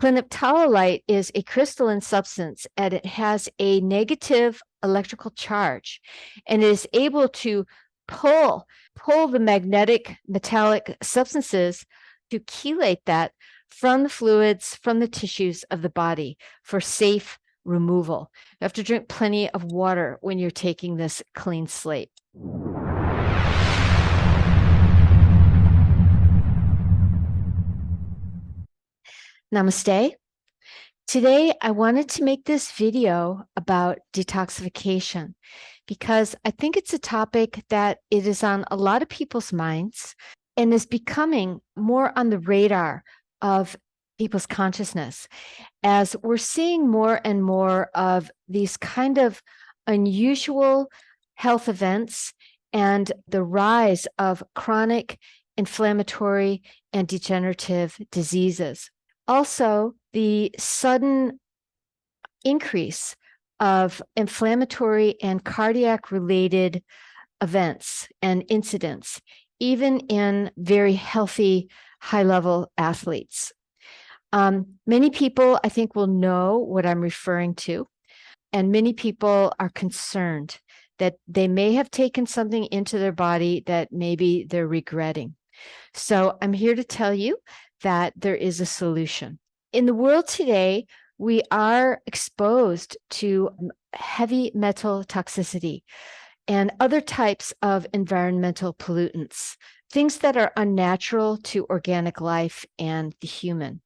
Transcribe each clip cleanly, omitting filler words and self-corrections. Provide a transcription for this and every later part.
Clinophthalate is a crystalline substance and it has a negative electrical charge, and it is able to pull the magnetic metallic substances to chelate that from the fluids, from the tissues of the body for safe removal. You have to drink plenty of water when you're taking this clean slate. Namaste. Today, I wanted to make this video about detoxification because I think it's a topic that it is on a lot of people's minds and is becoming more on the radar of people's consciousness as we're seeing more and more of these kind of unusual health events and the rise of chronic inflammatory and degenerative diseases. Also, the sudden increase of inflammatory and cardiac-related events and incidents, even in very healthy, high-level athletes. Many people, I think, will know what I'm referring to, and many people are concerned that they may have taken something into their body that maybe they're regretting. So I'm here to tell you that there is a solution. In the world today, we are exposed to heavy metal toxicity and other types of environmental pollutants, things that are unnatural to organic life and the human.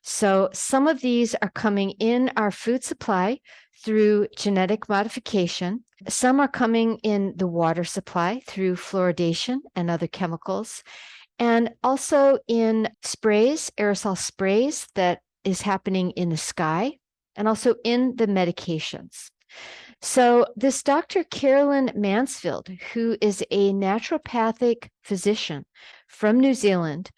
So some of these are coming in our food supply through genetic modification. Some are coming in the water supply through fluoridation and other chemicals. And also in sprays, aerosol sprays that is happening in the sky, and also in the medications. So this Dr. Carolyn Mansfield, who is a naturopathic physician from New Zealand,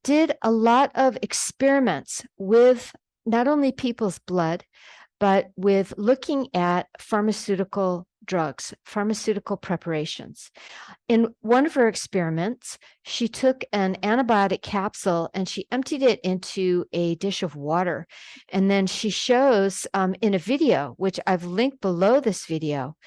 did a lot of experiments with not only people's blood, but with looking at pharmaceutical drugs, pharmaceutical preparations. In one of her experiments, she took an antibiotic capsule and she emptied it into a dish of water. And then she shows in a video, which I've linked below this video,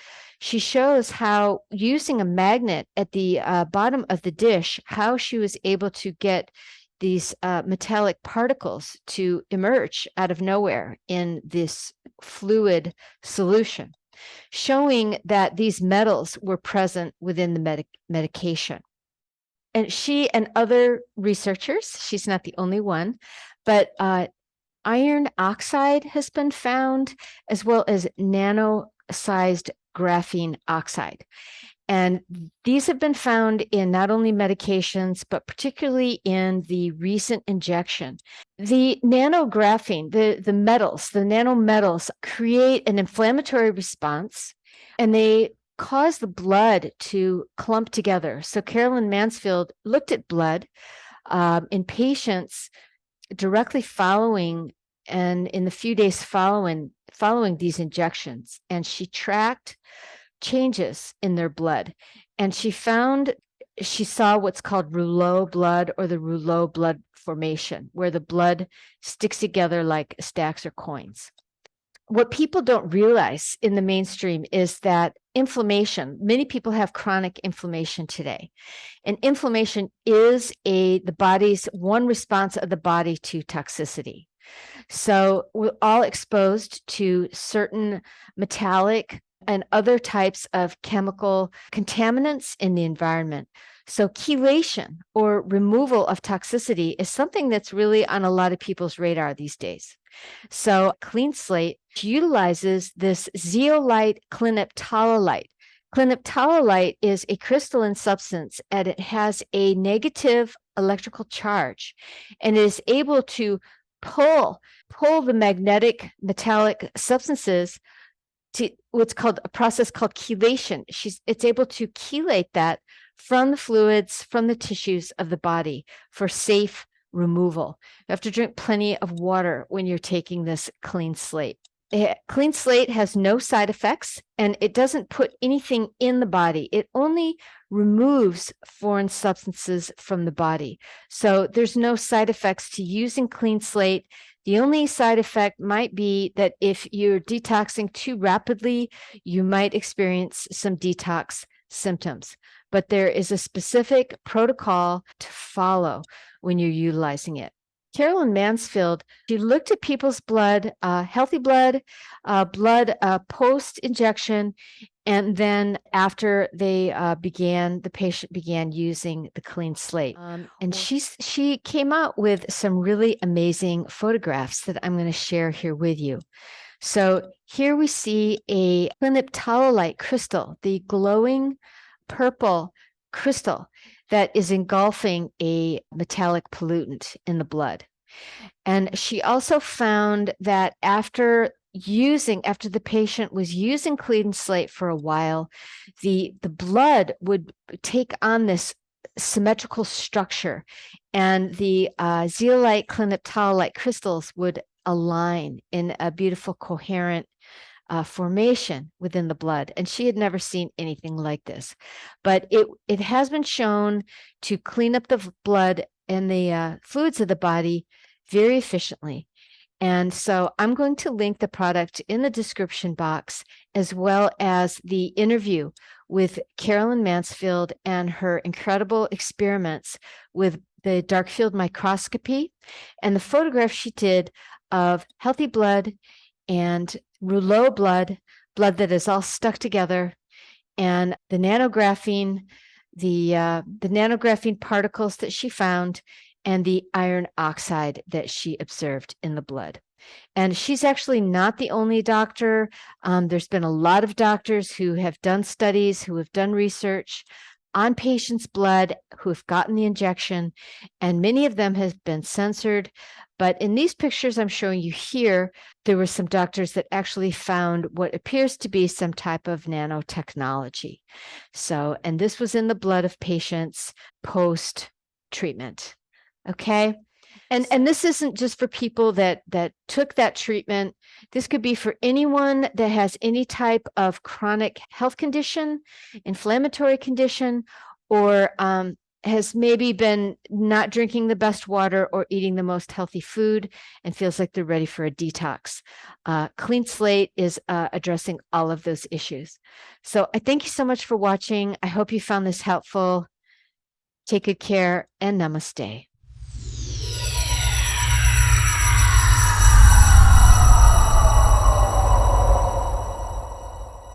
she shows how using a magnet at the bottom of the dish, how she was able to get these metallic particles to emerge out of nowhere in this fluid solution, showing that these metals were present within the medication. And she and other researchers, she's not the only one, but iron oxide has been found, as well as nano-sized graphene oxide. And these have been found in not only medications, but particularly in the recent injection. The nanographene, the metals, the nanometals create an inflammatory response, and they cause the blood to clump together. So Carolyn Mansfield looked at blood in patients directly following and in the few days following these injections, and she tracked changes in their blood. And she saw what's called rouleau blood, or the rouleau blood formation, where the blood sticks together like stacks or coins. What people don't realize in the mainstream is that inflammation, many people have chronic inflammation today. And inflammation is the body's one response of the body to toxicity. So we're all exposed to certain metallic and other types of chemical contaminants in the environment. So chelation, or removal of toxicity, is something that's really on a lot of people's radar these days. So CleanSlate utilizes this zeolite clinophthalate. Clinophthalate is a crystalline substance, and it has a negative electrical charge, and it is able to pull the magnetic metallic substances to what's called a process called chelation. It's able to chelate that from the fluids, from the tissues of the body for safe removal. You have to drink plenty of water when you're taking this clean slate. Clean Slate has no side effects, and it doesn't put anything in the body. It only removes foreign substances from the body. So there's no side effects to using Clean Slate. The only side effect might be that if you're detoxing too rapidly, you might experience some detox symptoms. But there is a specific protocol to follow when you're utilizing it. Carolyn Mansfield, she looked at people's blood, healthy blood, blood post-injection, and then after they the patient began using the Clean Slate. And she came out with some really amazing photographs that I'm going to share here with you. So here we see a cliniptalolite crystal, the glowing purple crystal that is engulfing a metallic pollutant in the blood. And she also found that after the patient was using Clean Slate for a while, the blood would take on this symmetrical structure, and the zeolite cliniptalolite crystals would align in a beautiful coherent formation within the blood. And she had never seen anything like this. But it has been shown to clean up the blood and the fluids of the body very efficiently. And so I'm going to link the product in the description box, as well as the interview with Carolyn Mansfield and her incredible experiments with the dark field microscopy and the photograph she did of healthy blood and rouleau blood that is all stuck together, and the nanographene, the nanographene particles that she found, and the iron oxide that she observed in the blood. And she's actually not the only doctor. There's been a lot of doctors who have done studies, who have done research on patients' blood, who have gotten the injection, and many of them have been censored. But in these pictures I'm showing you here, there were some doctors that actually found what appears to be some type of nanotechnology. So, and this was in the blood of patients post-treatment. Okay. And this isn't just for people that took that treatment. This could be for anyone that has any type of chronic health condition, inflammatory condition, or has maybe been not drinking the best water or eating the most healthy food and feels like they're ready for a detox. Clean Slate is addressing all of those issues. So I thank you so much for watching. I hope you found this helpful. Take good care, and namaste.